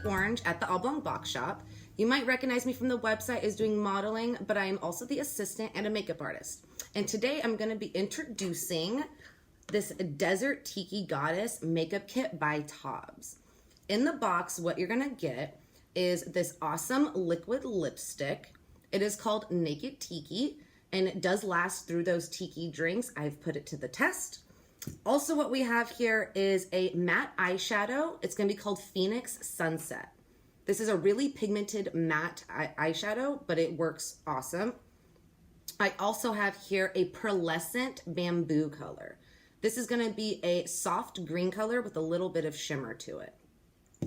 Orange at the Oblong box shop. You might recognize me from the website as doing modeling, but I am also the assistant and a makeup artist. And today I'm going to be introducing this Desert Tiki Goddess makeup kit by Tobbs. In the box, what you're going to get is this awesome liquid lipstick. It is called Naked Tiki, and it does last through those tiki drinks. I've put it to the test. Also, what we have here is a matte eyeshadow. It's going to be called Phoenix Sunset. This is a really pigmented matte eyeshadow, but it works awesome. I also have here a pearlescent bamboo color. This is going to be a soft green color with a little bit of shimmer to it.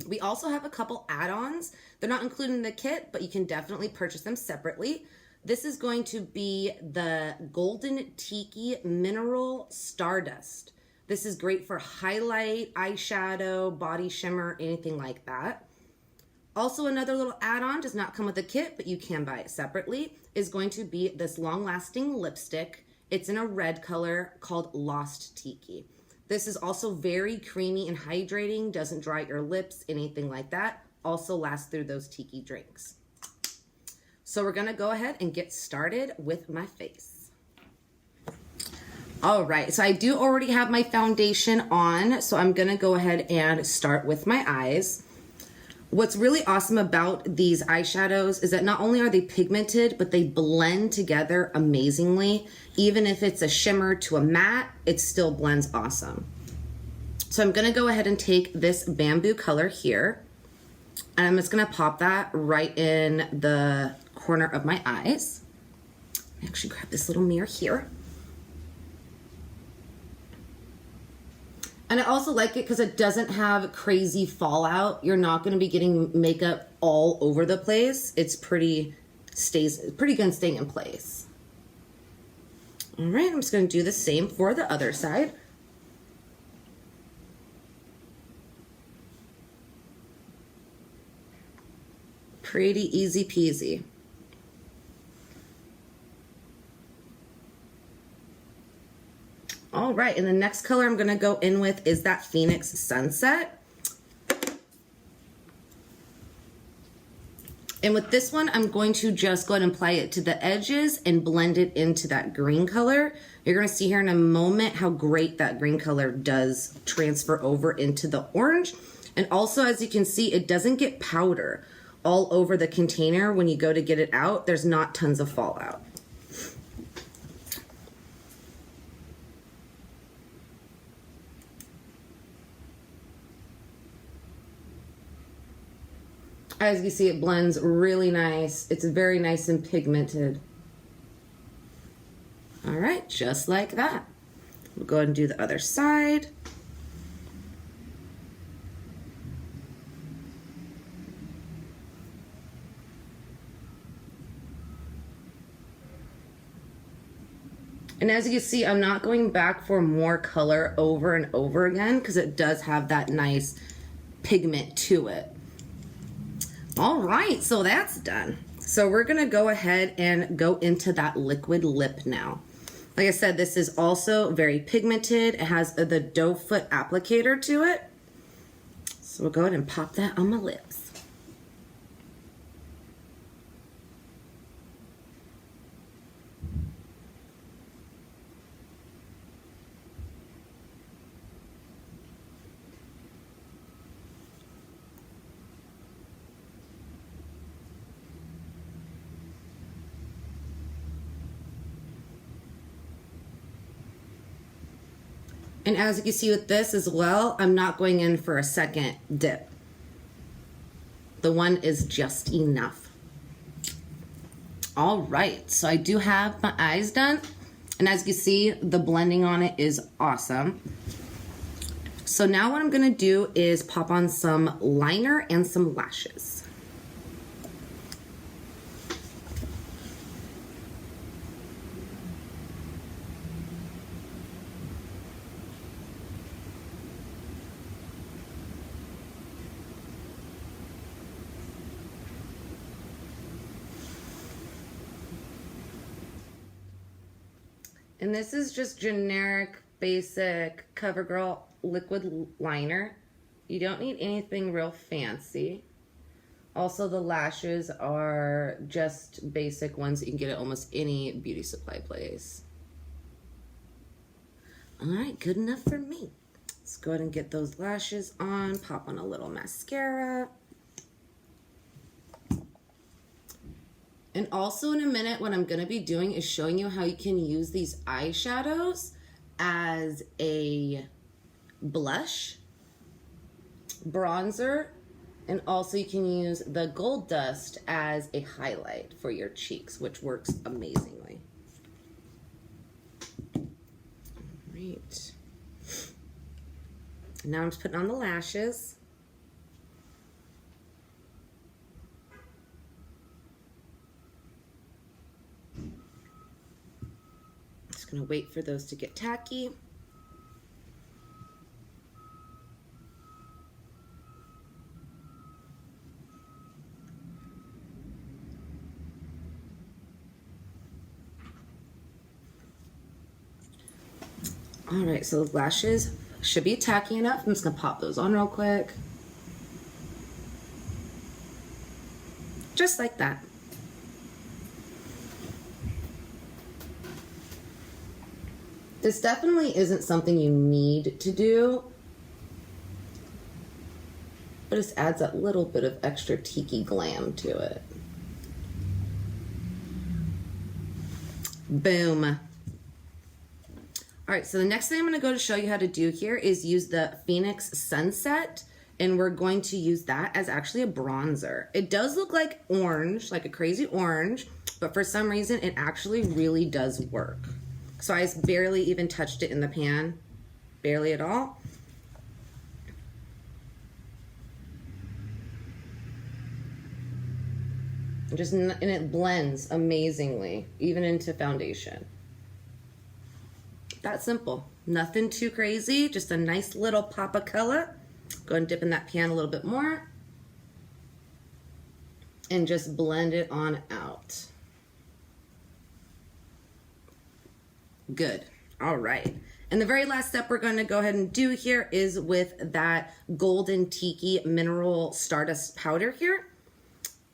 We also have a couple add-ons. They're not included in the kit, but you can definitely purchase them separately. This is going to be the Golden Tiki Mineral Stardust. This is great for highlight, eyeshadow, body shimmer, anything like that. Also, another little add-on, does not come with a kit, but you can buy it separately, is going to be this long-lasting lipstick. It's in a red color called Lost Tiki. This is also very creamy and hydrating, doesn't dry your lips, anything like that. Also lasts through those tiki drinks. So we're gonna go ahead and get started with my face. All right, so I do already have my foundation on, so I'm gonna go ahead and start with my eyes. What's really awesome about these eyeshadows is that not only are they pigmented, but they blend together amazingly. Even if it's a shimmer to a matte, it still blends awesome. So I'm gonna go ahead and take this bamboo color here, and I'm just gonna pop that right in the corner of my eyes. Actually grab this little mirror here. And I also like it because it doesn't have crazy fallout. You're not going to be getting makeup all over the place. It's stays pretty good staying in place. All right, I'm just going to do the same for the other side. Pretty easy peasy. All right, and the next color I'm gonna go in with is that Phoenix Sunset. And with this one, I'm going to just go ahead and apply it to the edges and blend it into that green color. You're gonna see here in a moment how great that green color does transfer over into the orange. And also, as you can see, it doesn't get powder all over the container when you go to get it out. There's not tons of fallout. As you see, it blends really nice. It's very nice and pigmented. All right, just like that. We'll go ahead and do the other side. And as you can see, I'm not going back for more color over and over again because it does have that nice pigment to it. All right, so that's done. So we're gonna go ahead and go into that liquid lip now. Like I said, this is also very pigmented. It has the doe foot applicator to it. So we'll go ahead and pop that on my lips. And as you can see with this as well, I'm not going in for a second dip. The one is just enough. All right, so I do have my eyes done. And as you can see, the blending on it is awesome. So now what I'm gonna do is pop on some liner and some lashes. And this is just generic, basic CoverGirl liquid liner. You don't need anything real fancy. Also, the lashes are just basic ones that you can get at almost any beauty supply place. All right, good enough for me. Let's go ahead and get those lashes on, pop on a little mascara. And also in a minute, what I'm gonna be doing is showing you how you can use these eyeshadows as a blush, bronzer, and also you can use the gold dust as a highlight for your cheeks, which works amazingly. All right. Now I'm just putting on the lashes. Just gonna wait for those to get tacky. All right, so the lashes should be tacky enough. I'm just gonna pop those on real quick. Just like that. This definitely isn't something you need to do, but it just adds that little bit of extra tiki glam to it. Boom. All right, so the next thing I'm gonna go to show you how to do here is use the Phoenix Sunset, and we're going to use that as actually a bronzer. It does look like orange, like a crazy orange, but for some reason it actually really does work. So I just barely even touched it in the pan, barely at all. And it blends amazingly, even into foundation. That simple, nothing too crazy, just a nice little pop of color. Go and dip in that pan a little bit more and just blend it on out. Good. All right. And the very last step we're going to go ahead and do here is with that Golden Tiki Mineral Stardust Powder here.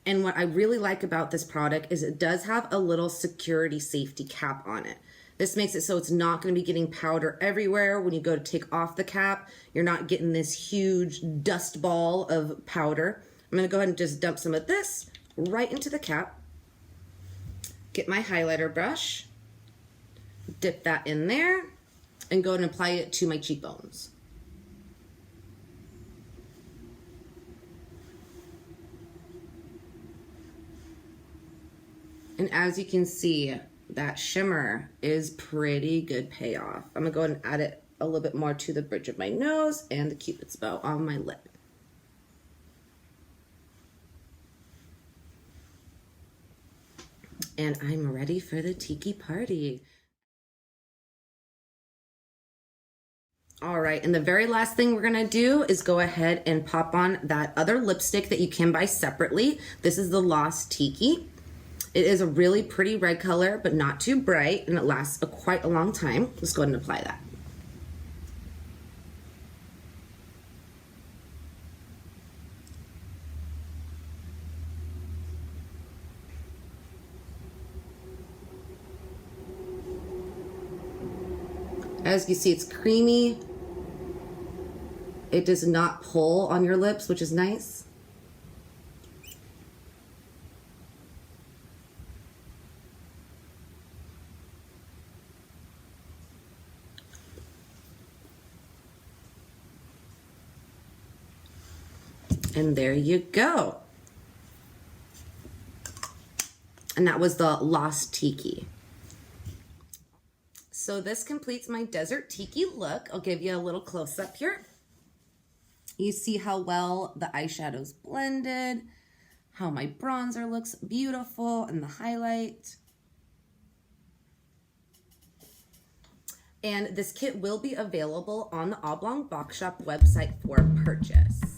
And what I really like about this product is it does have a little security safety cap on it. This makes it so it's not going to be getting powder everywhere. When you go to take off the cap, you're not getting this huge dust ball of powder. I'm going to go ahead and just dump some of this right into the cap. Get my highlighter brush, dip that in there, and go ahead and apply it to my cheekbones. And as you can see, that shimmer is pretty good payoff. I'm gonna go ahead and add it a little bit more to the bridge of my nose and the Cupid's bow on my lip. And I'm ready for the tiki party. All right, and the very last thing we're gonna do is go ahead and pop on that other lipstick that you can buy separately. This is the Lost Tiki. It is a really pretty red color, but not too bright, and it lasts quite a long time. Let's go ahead and apply that. As you see, it's creamy. It does not pull on your lips, which is nice. And there you go. And that was the Lost Tiki. So this completes my Desert Tiki look. I'll give you a little close-up here. You see how well the eyeshadow's blended, how my bronzer looks beautiful, and the highlight. And this kit will be available on the Oblong Box Shop website for purchase.